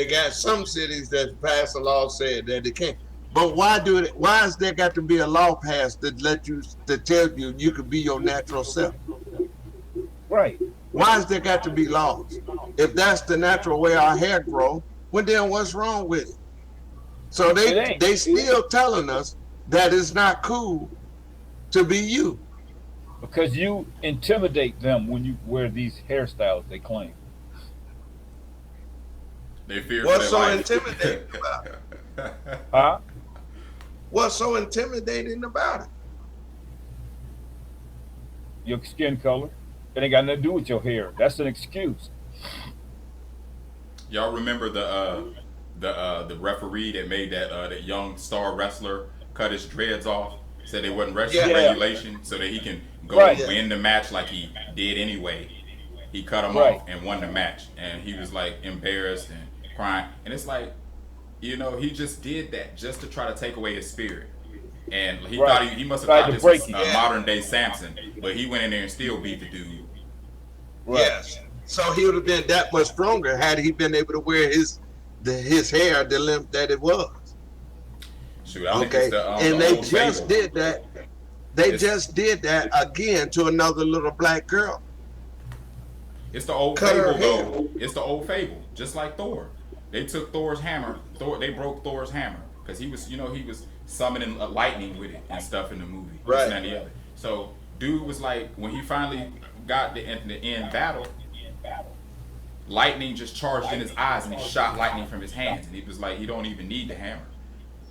got some cities that pass a law saying that they can't. But why do it? Why has there got to be a law passed that tell you you can be your natural self? Right. Why has there got to be laws? If that's the natural way our hair grow, well then what's wrong with it? So It ain't. they still telling us that it's not cool to be you. Because you intimidate them when you wear these hairstyles they claim. They fear for What's their so life. intimidating about it? Huh? What's so intimidating about it? Your skin color. It ain't got nothing to do with your hair. That's an excuse. Y'all remember the referee that made that young star wrestler cut his dreads off? Said they wasn't wrestling Yeah. Yeah. regulation, so that he can go Right. and win the match like he did anyway. He cut him Right. off and won the match, and he was like embarrassed and crying. And it's like, he just did that just to try to take away his spirit. And he Right. thought he must have Tried thought to this break was you. Yeah. modern day Samson, but he went in there and still beat the dude. Right. Yes. So he would have been that much stronger had he been able to wear his hair the length that it was. Shoot, I think Okay. it's the And they old just fable. did that. They It's- just did that again to another little black girl. It's the old Cut her fable, hair. though. It's the old fable, just like Thor. They took Thor's hammer. They broke Thor's hammer because he was summoning lightning with it and stuff in the movie. This Right. and that and the other. So, dude was like, when he finally got the end battle, lightning just charged in his eyes and he shot lightning from his hands. And he was like, you don't even need the hammer.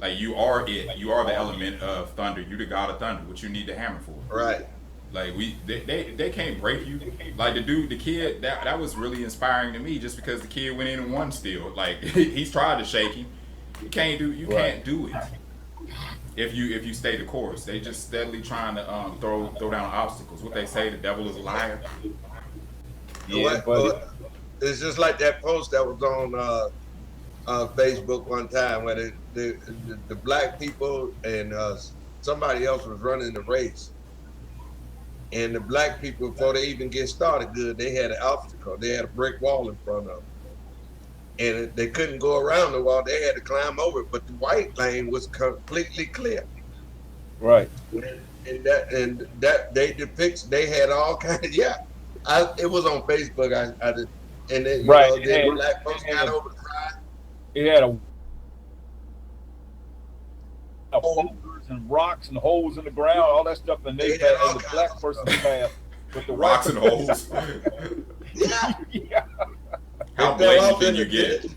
Like, you are it. You are the element of thunder. You're the god of thunder. What you need the hammer for? Right. Like they can't break you. Like the kid, that was really inspiring to me, just because the kid went in and won still. Like he's tried to shake him. You can't do it if you stay the course. They just steadily trying to throw down obstacles. What they say, the devil is a liar. Yeah, but It's just like that post that was on Facebook one time where the black people and somebody else was running the race. And the black people, before they even get started good, they had an obstacle. They had a brick wall in front of them. And they couldn't go around the wall. They had to climb over it. But the white lane was completely clear. right. And that they had all kinds of, it was on Facebook. I did, and then, Right. then black folks got over the side. It had a boulders and rocks and holes in the ground, all that stuff, and they They had all and the kinds black of person's stuff. path with the Rocks and holes. Yeah. Yeah. How They fell blatant off can in you the get? ditch.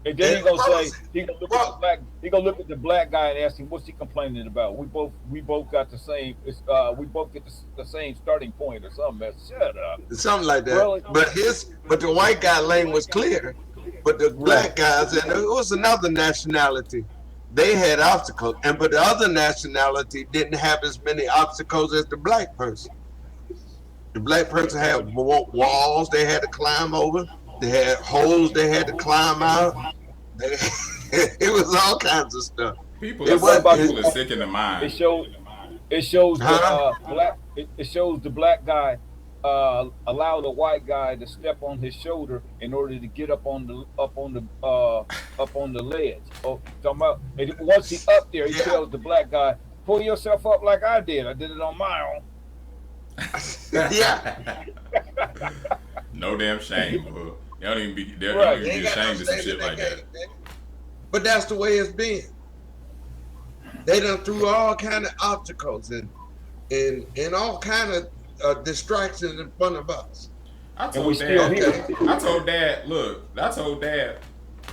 And then he gonna say he gonna look at Bro. the black. He gonna look at the black guy and ask him, "What's he complaining about?" We both got the same. We both get the same starting point or something. Shut up. Something like that. Really? But the white guy lane was clear. But the black guys, and it was another nationality, they had obstacles. But the other nationality didn't have as many obstacles as the black person. The black person had walls they had to climb over. They had holes they had to climb out. It was all kinds of stuff. People It are was- sick in the It mind. shows the Huh? black. It shows the black guy allow the white guy to step on his shoulder in order to get up on the ledge. Oh, talking about, and once he up there, he Yeah. tells the black guy, "Pull yourself up like I did. I did it on my own." Yeah. No damn shame, bro. They don't even be Right. They ain't got no ashamed of some shame shit in like that that. game, man. But that's the way it's been. They done threw all kind of obstacles and all kind of distractions in front of us. I And we told still Dad. here. I told Dad, look. I told Dad,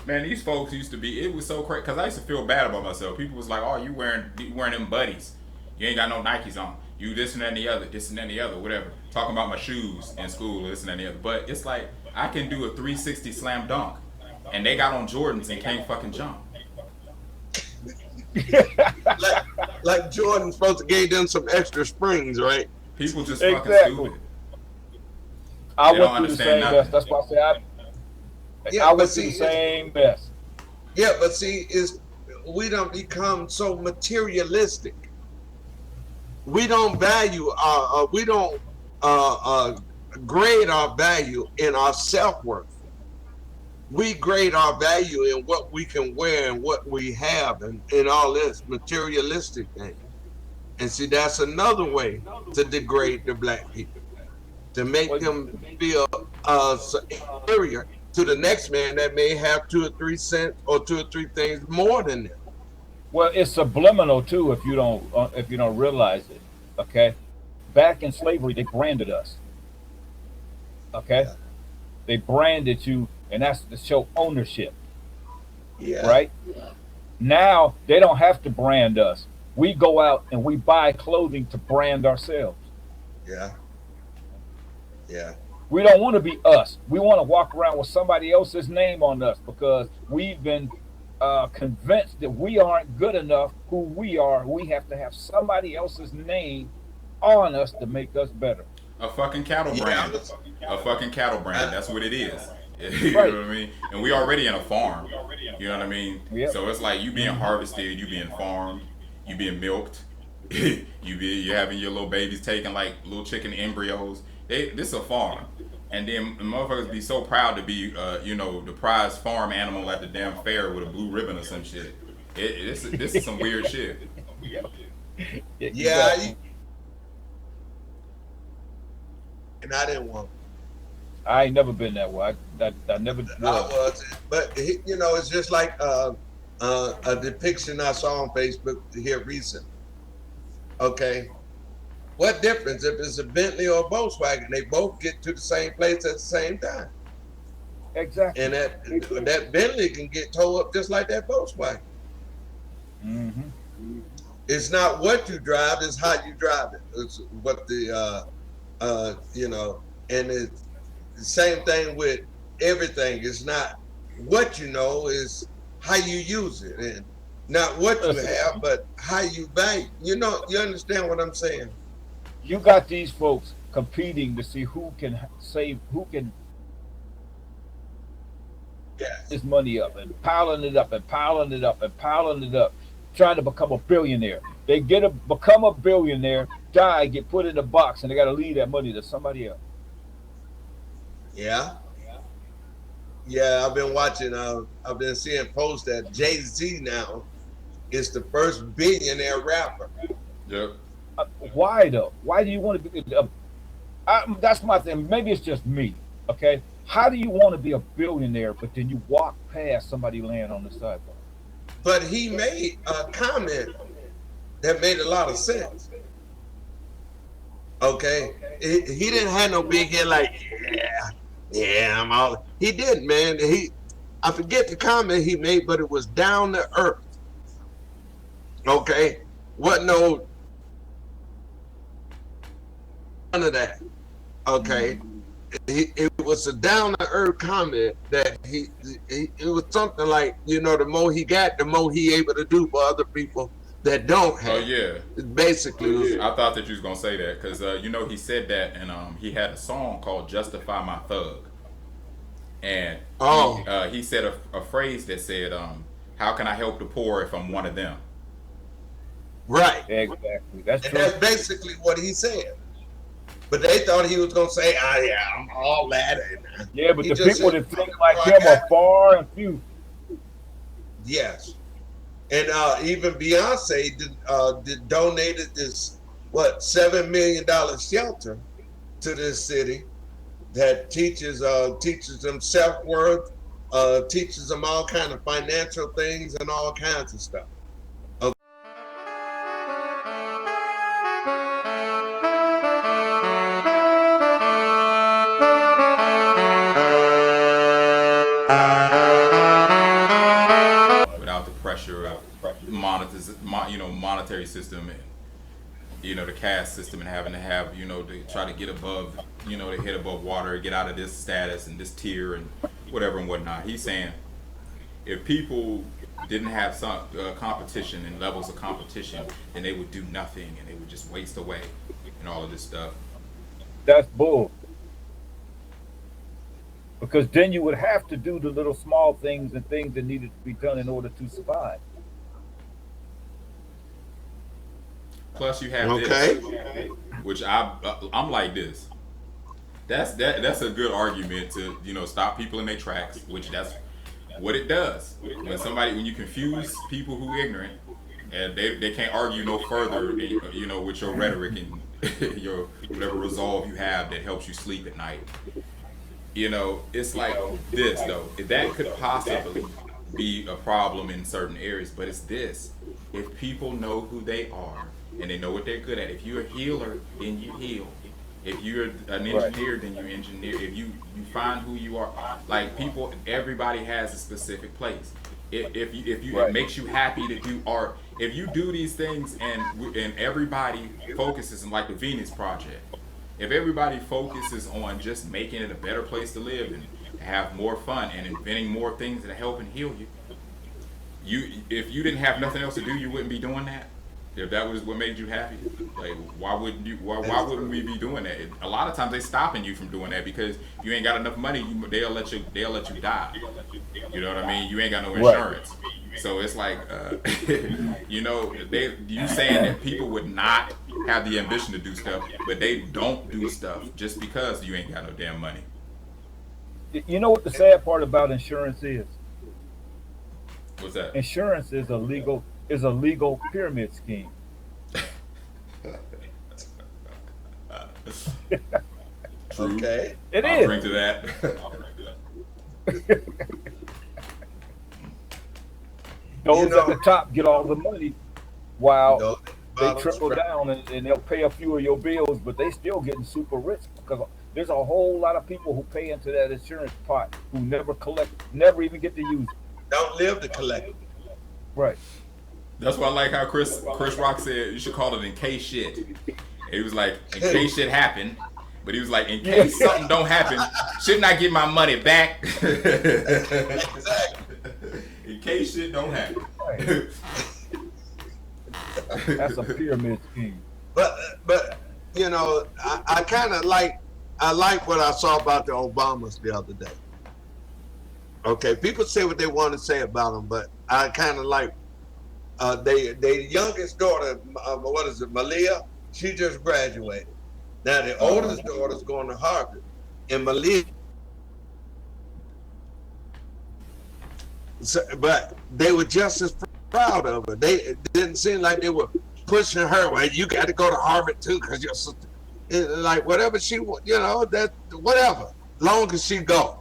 man, these folks used to be. It was so crazy because I used to feel bad about myself. People was like, "Oh, you wearing them buddies? You ain't got no Nikes on. You this and that and the other, this and that and the other, whatever." Talking about my shoes in school, this and that and the other. But it's like I can do a 360 slam dunk, and they got on Jordans and can't fucking jump. Like Jordan supposed to give them some extra springs, right? People just fucking Exactly. stupid. I They went don't through the understand same nothing. mess. That's why I say Yeah, I but went through see, the same mess. Yeah, but see, we don't become so materialistic. We don't value we don't grade our value in our self-worth. we grade our value in what we can wear and what we have and all this materialistic thing. And see, that's another way to degrade the black people, to make Well, them feel superior to the next man that may have 2 or 3 cents or 2 or 3 things more than them. well, it's subliminal too if you don't realize it. Okay, back in slavery, they branded us. Okay, Yeah, they branded you, and that's to show ownership, yeah, right? Now they don't have to brand us. We go out and we buy clothing to brand ourselves. yeah, yeah, We don't want to be us. We want to walk around with somebody else's name on us because we've been convinced that we aren't good enough who we are. We have to have somebody else's name on us to make us better. A fucking cattle yeah. brand. A fucking cattle brand. I, That's what it is. You Right. know what I mean? And we already in a farm. You know what I mean? Yep. So it's like you being Hmm. harvested, you being farmed, you being milked, you having your little babies taken like little chicken embryos. This is a farm. And then motherfuckers be so proud to be the prize farm animal at the damn fair with a blue ribbon or some shit. This is some weird shit. Yep. yeah, Exactly. and I didn't want. I ain't never been that way. I never I was. was, but it's just like a depiction I saw on Facebook here recently. Okay, what difference if it's a Bentley or a Volkswagen? They both get to the same place at the same time, Exactly. and that Bentley can get towed up just like that Volkswagen. Hmm. It's not what you drive; it's how you drive it. It's what the and it's the same thing with everything. It's not what you know; is how you use it, and not what you Listen, have, but how you value. You understand what I'm saying? you got these folks competing to see who can Yes. this money up and piling it up and piling it up and piling it up, trying to become a billionaire. They become a billionaire, die, get put in a box, and they got to leave that money to somebody else. Yeah. Yeah. I've been watching. I've been seeing posts that Jay-Z now is the first billionaire rapper. Yep. Why though? Why do you want to be? That's my thing. Maybe it's just me. Okay. How do you want to be a billionaire, but then you walk past somebody laying on the sidewalk? But he made a comment that made a lot of sense. Okay, he didn't have no big head like, yeah, yeah, I'm all. He didn't, man. I forget the comment he made, but it was down to earth. Okay, what no none of that. Okay, Mm. it was a down to earth comment that it was something like, the more he got, the more he able to do for other people that don't Oh have. yeah. It basically was. I thought that you was gonna say that because he said that and he had a song called "Justify My Thug," and Oh, he said a phrase that said, "How can I help the poor if I'm one of them?" right. Exactly. That's And true. that's basically what he said. But they thought he was gonna say, "Ah, yeah, I'm all that," and Yeah, but he the just people said, that think "What like I him got." are far and few. Yes, and even Beyonce did donated this $7 million shelter to this city that teaches them self worth, teaches them all kind of financial things and all kinds of stuff. Okay. Without the pressure of monetary system and the caste system and having to have to try to get above to hit above water, get out of this status and this tier and whatever and whatnot. He's saying if people didn't have some competition and levels of competition, then they would do nothing and they would just waste away and all of this stuff. That's bull. Because then you would have to do the little small things and things that needed to be done in order to survive. Plus, you have this, Okay. which I'm like this. That's a good argument to stop people in their tracks, which that's what it does. When you confuse people who ignorant, and they can't argue no further, with your rhetoric and your whatever resolve you have that helps you sleep at night. It's like this though. That could possibly be a problem in certain areas, but it's this. If people know who they are and they know what they're good at, if you're a healer, then you heal. If you're an engineer, then you engineer. If you find who you are, like everybody has a specific place. It makes you happy to do art. If you do these things and everybody focuses on like the Venus Project, if everybody focuses on just making it a better place to live and to have more fun and inventing more things that help and heal you, if you didn't have nothing else to do, you wouldn't be doing that. If that was what made you happy, like why wouldn't you? Why wouldn't we be doing that? A lot of times they stopping you from doing that because you ain't got enough money. They'll let you die. You know what I mean? You ain't got no insurance. Right. So it's like, you saying that people would not have the ambition to do stuff, but they don't do stuff just because you ain't got no damn money. You know what the sad part about insurance is? What's that? Insurance is a legal pyramid scheme. Okay. I'll bring to that. Those at the top get all the money while they trickle down and they'll pay a few of your bills, but they still getting super rich because there's a whole lot of people who pay into that insurance pot who never never even get to use it. Don't live to collect it. Right. That's why I like how Chris Rock said you should call it in case shit. He was like, in case shit happen. But he was like, in case something don't happen, shouldn't I get my money back? In case shit don't happen. That's a pyramid scheme. But I kind of like what I saw about the Obamas the other day. Okay, people say what they want to say about them, but I kind of like their youngest daughter, what is it, Malia? She just graduated. Now the oldest daughter's going to Harvard, and Malia. But they were just as proud of her. It didn't seem like they were pushing her. Well, you got to go to Harvard too, because your sister. Like whatever she, that whatever, long as she go.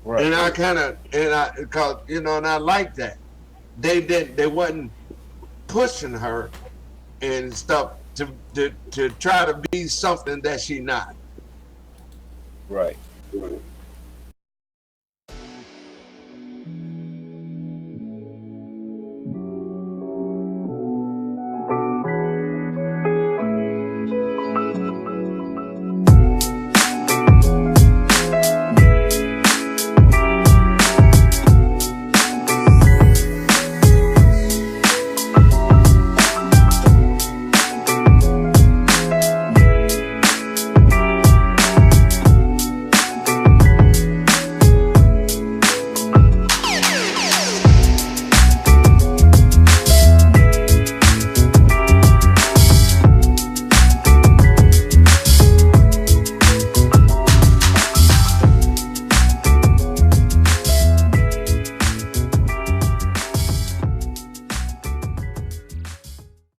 Right. And I like that. They wasn't pushing her and stuff to try to be something that she not. Right.